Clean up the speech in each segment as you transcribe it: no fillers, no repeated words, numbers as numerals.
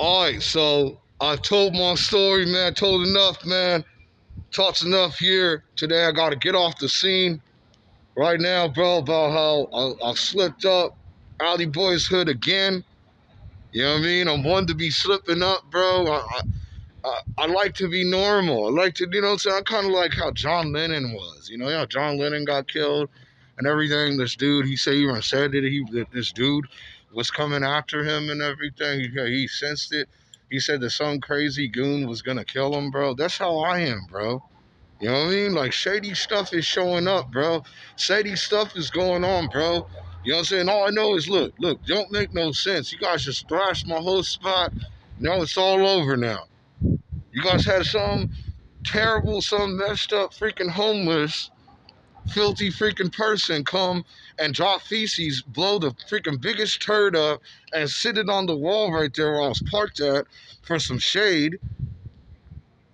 All right, so I've told my story, man. Told enough, man. Talked enough here. Today I got to get off the scene right now, bro, about how I slipped up Alley Boy's hood again. You know what I mean? I'm one to be slipping up, bro. I like to be normal. I like to, you know what I'm saying? I kind of like how John Lennon was. You know, John Lennon got killed and everything. This dude, he said, even said that this dude was coming after him and everything. He sensed it. He said that some crazy goon was going to kill him, bro. That's how I am, bro. You know what I mean? Like, shady stuff is showing up, bro. Shady stuff is going on, bro. You know what I'm saying? All I know is, look, don't make no sense. You guys just thrashed my whole spot. Now it's all over now. You guys had some terrible, some messed up freaking homeless, filthy freaking person come and drop feces, blow the freaking biggest turd up, and sit it on the wall right there where I was parked at for some shade.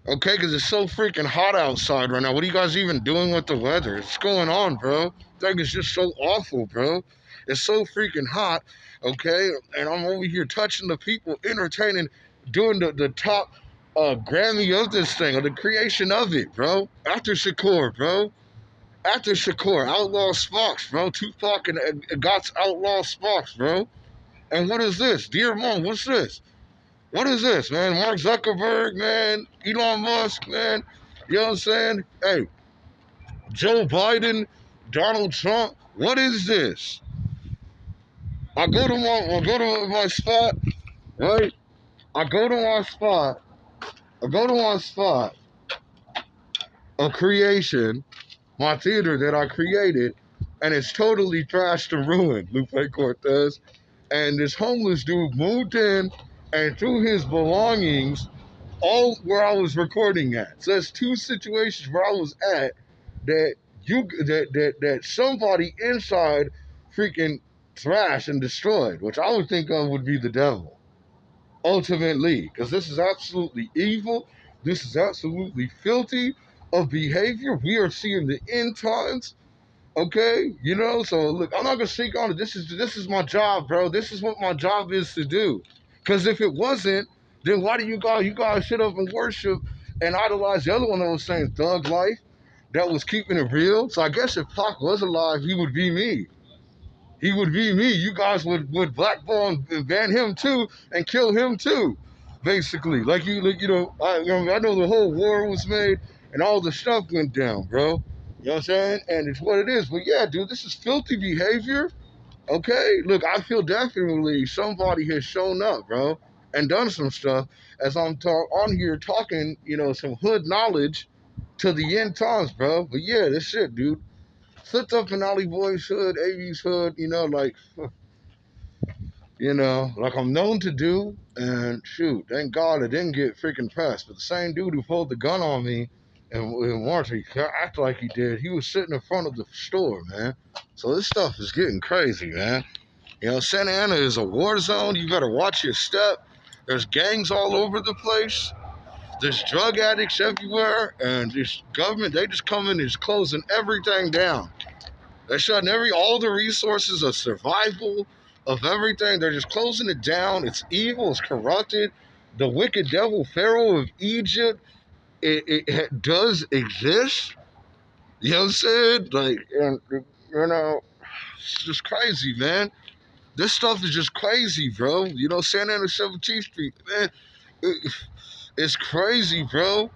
Okay, because it's so freaking hot outside right now. What are you guys even doing with the weather? What's going on, bro? That is just so awful, bro. It's so freaking hot, okay? And I'm over here touching the people, entertaining, doing the top Grammy of this thing, or the creation of it, bro. After Shakur, bro. After Shakur, Outlaw Sparks, bro. Tupac and God's Outlaw Sparks, bro. And what is this? Dear Mom, what's this? What is this, man? Mark Zuckerberg, man. Elon Musk, man. You know what I'm saying? Hey, Joe Biden, Donald Trump. What is this? I go to my spot, right? I go to my spot. I go to my spot of creation, my theater that I created, and it's totally trashed and ruined, Lupe Cortez. And this homeless dude moved in and threw his belongings all where I was recording at. So that's two situations where I was at that somebody inside freaking thrashed and destroyed, which I would think of would be the devil, ultimately, because this is absolutely evil. This is absolutely filthy of behavior. We are seeing the end times. Okay, so look, I'm not gonna speak on it. This is my job, bro. This is what my job is to do. Because if it wasn't, then why do you guys sit up and worship and idolize the other one that was saying thug life, that was keeping it real? So I guess if Pac was alive, he would be me. He would be me. You guys would blackball and ban him too and kill him too, basically. I know the whole war was made and all the stuff went down, bro. You know what I'm saying? And it's what it is. But yeah, dude, this is filthy behavior. Okay? Look, I feel definitely somebody has shown up, bro, and done some stuff as I'm on here talking, some hood knowledge to the end times, bro. But yeah, this shit, dude. Slipped up in Ollie Boy's hood, AV's hood, like I'm known to do. And shoot, thank God I didn't get freaking pressed. But the same dude who pulled the gun on me and wanted to act like he did, he was sitting in front of the store, man. So this stuff is getting crazy, man. Santa Ana is a war zone. You better watch your step. There's gangs all over the place. There's drug addicts everywhere. And this government, they just come in and just closing everything down. They're shutting all the resources of survival, of everything. They're just closing it down. It's evil. It's corrupted. The wicked devil Pharaoh of Egypt, it does exist. You know what I'm saying? It's just crazy, man. This stuff is just crazy, bro. Santa Ana 17th Street, man. It's crazy, bro.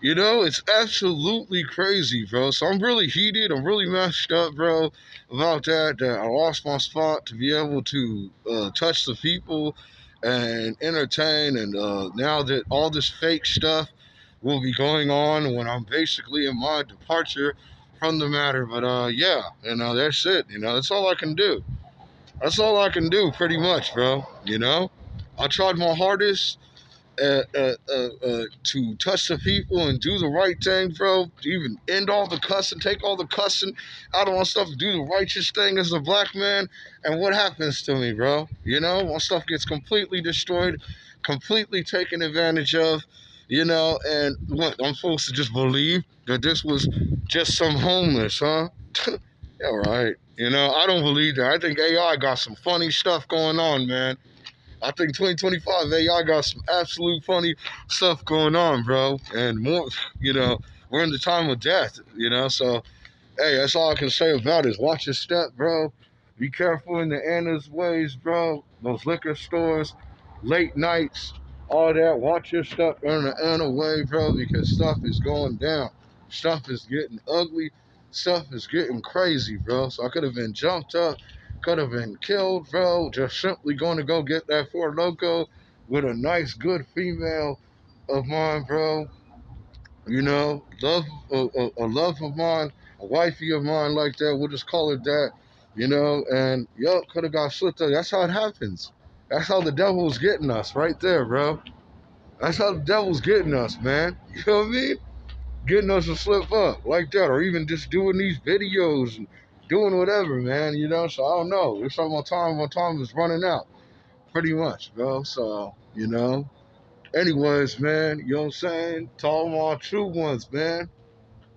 It's absolutely crazy, bro. So I'm really heated. I'm really messed up, bro, about that I lost my spot to be able to touch the people and entertain. And now that all this fake stuff will be going on when I'm basically in my departure from the matter. But yeah, that's it. That's all I can do. That's all I can do, pretty much, bro. I tried my hardest to touch the people and do the right thing, bro. To even end all the cussing, take all the cussing out of my stuff, do the righteous thing as a black man. And what happens to me, bro? My stuff gets completely destroyed, completely taken advantage of. And what, I'm supposed to just believe that this was just some homeless, huh? Yeah, right. I don't believe that. I think AI got some funny stuff going on, man. I think 2025, man, y'all got some absolute funny stuff going on, bro. And more, you know, we're in the time of death, you know. So, hey, that's all I can say about it. Is watch your step, bro. Be careful in the Anna's ways, bro. Those liquor stores, late nights, all that. Watch your step in the Anna way, bro, because stuff is going down. Stuff is getting ugly. Stuff is getting crazy, bro. So I could have been jumped up, could have been killed, bro. Just simply going to go get that Four Loco with a nice, good female of mine, bro. You know, love a love of mine, a wifey of mine like that. We'll just call it that. You know, and yo, could have got slipped up. That's how it happens. That's how the devil's getting us, right there, bro. That's how the devil's getting us, man. You know what I mean? Getting us to slip up like that, or even just doing these videos and doing whatever, man. You know, so I don't know. It's like my time is running out, pretty much, bro. So you know. Anyways, man, you know what I'm saying? To all my true ones, man.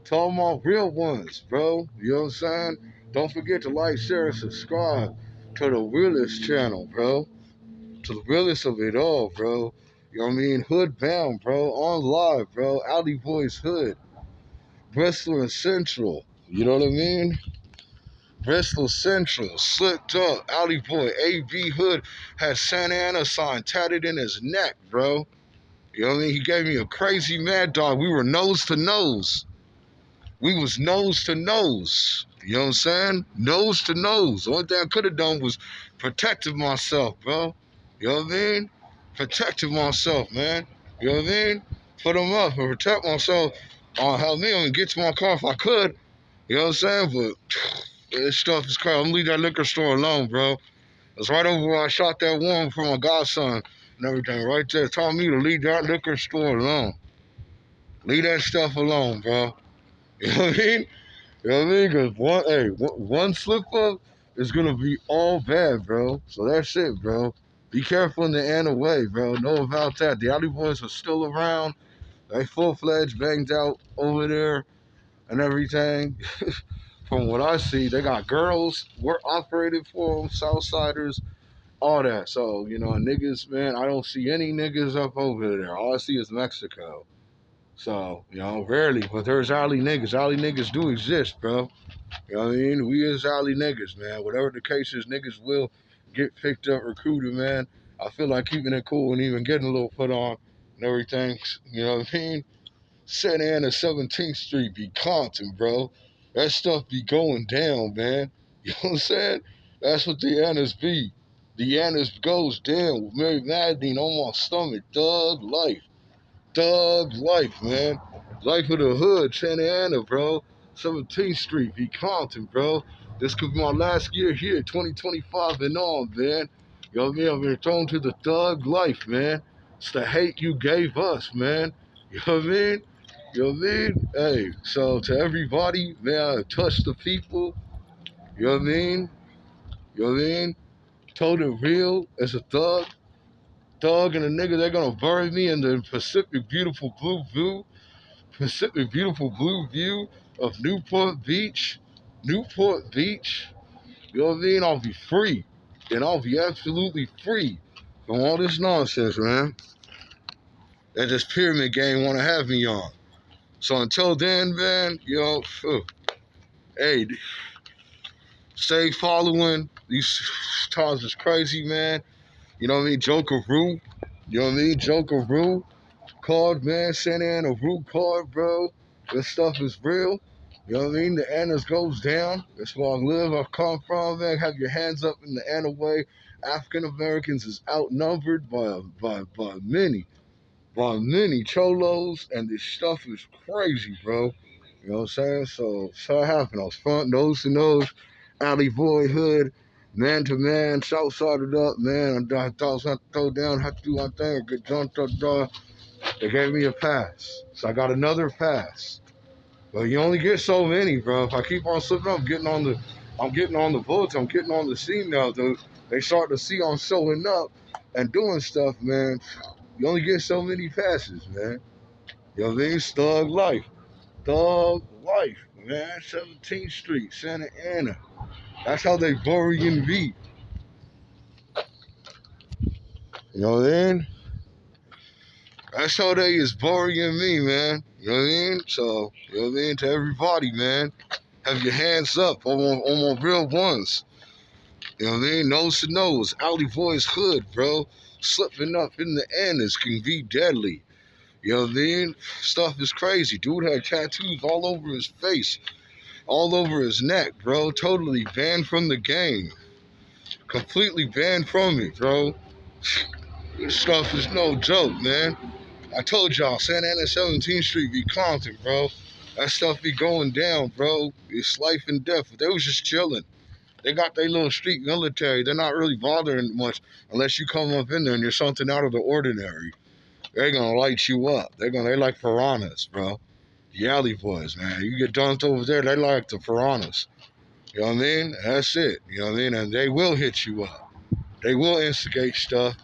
To all my real ones, bro. You know what I'm saying? Don't forget to like, share, and subscribe to the realest channel, bro. To the realest of it all, bro. You know what I mean? Hood bound, bro. On live, bro. Alley Boys Hood. Bristol and Central. You know what I mean? Bristol Central. Slipped up. Alley Boy. AB Hood has Santa Ana sign tatted in his neck, bro. You know what I mean? He gave me a crazy mad dog. We were nose to nose. We was nose to nose. You know what I'm saying? Nose to nose. The only thing I could have done was protected myself, bro. You know what I mean? Protected myself, man. You know what I mean? Put them up and protect myself. Help me and get to my car if I could. You know what I'm saying? But this stuff is crazy. I'm gonna leave that liquor store alone, bro. It's right over where I shot that woman for my godson and everything. Right there. Telling me to leave that liquor store alone. Leave that stuff alone, bro. You know what I mean? You know what I mean? Because one slip up is going to be all bad, bro. So that's it, bro. Be careful in the Anna way, bro. Know about that. The Alley Boys are still around. They full-fledged, banged out over there and everything. From what I see, they got girls. We're operated for them, Southsiders, all that. So, you know, niggas, man, I don't see any niggas up over there. All I see is Mexico. So, you know, rarely, but there's alley niggas. Alley niggas do exist, bro. You know what I mean? We is alley niggas, man. Whatever the case is, niggas will get picked up, recruited, man. I feel like keeping it cool and even getting a little put on and everything. You know what I mean? Santa Ana 17th Street be Compton, bro. That stuff be going down, man. You know what I'm saying? That's what the Annas be. The Annas goes down with Mary Magdalene on my stomach. Thug life. Thug life, man. Life of the hood, Santa Ana, bro. 17th Street, be Compton, bro. This could be my last year here, 2025 and on, man. You know what I mean? I've been thrown to the thug life, man. It's the hate you gave us, man. You know what I mean? You know what I mean? Hey, so to everybody, man, I touch the people. You know what I mean? You know what I mean? Told it real as a thug. Thug and a nigga, they're gonna bury me in the Pacific beautiful blue view. Pacific beautiful blue view of Newport Beach. Newport Beach. You know what I mean? I'll be free. And I'll be absolutely free from all this nonsense, man. That this pyramid game wanna have me on. So until then, man, you know, hey, stay following. These times is crazy, man. You know what I mean? Jokeroo. You know what I mean? Jokeroo. Card, man. Santa Ana root card, bro. This stuff is real. You know what I mean? The Annas goes down. That's where I live. I come from, man. Have your hands up in the Anna way. African Americans is outnumbered by many cholos, and this stuff is crazy, bro. You know what I'm saying? So it happened. I was front, nose to nose, alley boy hood, man to man, south sided up, man. I thought I was going to throw down, have to do my thing, get jumped up, dog. They gave me a pass. So I got another pass. But you only get so many, bro. If I keep on slipping up, I'm getting on the bullets, I'm getting on the scene now, dude. They start to see I'm showing up and doing stuff, man. You only get so many passes, man. You know what I mean? Thug life. Thug life, man. 17th Street, Santa Ana. That's how they bury and beat. You know what I mean? That's how they is burying me, man. You know what I mean? So, you know what I mean? To everybody, man, have your hands up on my real ones. You know what I mean? Nose to nose. Alley Boys Hood, bro. Slipping up in the end can be deadly. You know what I mean? Stuff is crazy. Dude had tattoos all over his face, all over his neck, bro. Totally banned from the game. Completely banned from it, bro. This stuff is no joke, man. I told y'all, Santa Ana 17th Street be Compton, bro. That stuff be going down, bro. It's life and death. But they was just chilling. They got their little street military. They're not really bothering much unless you come up in there and you're something out of the ordinary. They're gonna light you up. They like piranhas, bro. The alley boys, man. You get dunked over there, they like the piranhas. You know what I mean? That's it. You know what I mean? And they will hit you up. They will instigate stuff.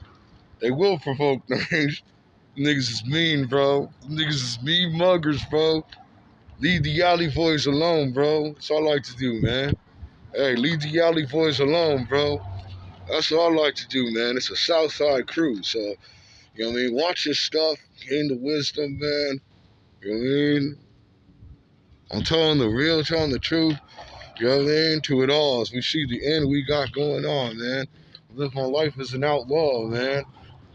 They will provoke things. Niggas is mean, bro. Niggas is mean muggers, bro. Leave the alley boys alone, bro. That's all I like to do, man. Hey, leave the alley boys alone, bro. That's all I like to do, man. It's a Southside crew, so, you know what I mean? Watch your stuff, gain the wisdom, man. You know what I mean? I'm telling the real, telling the truth. You know what I mean? To it all, as we see the end we got going on, man. I live my life as an outlaw, man.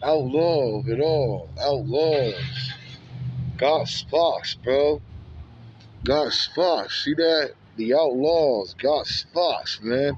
Outlaw of it all. Outlaws. Got spots, bro. Got spots. See that? The outlaws got spots, man.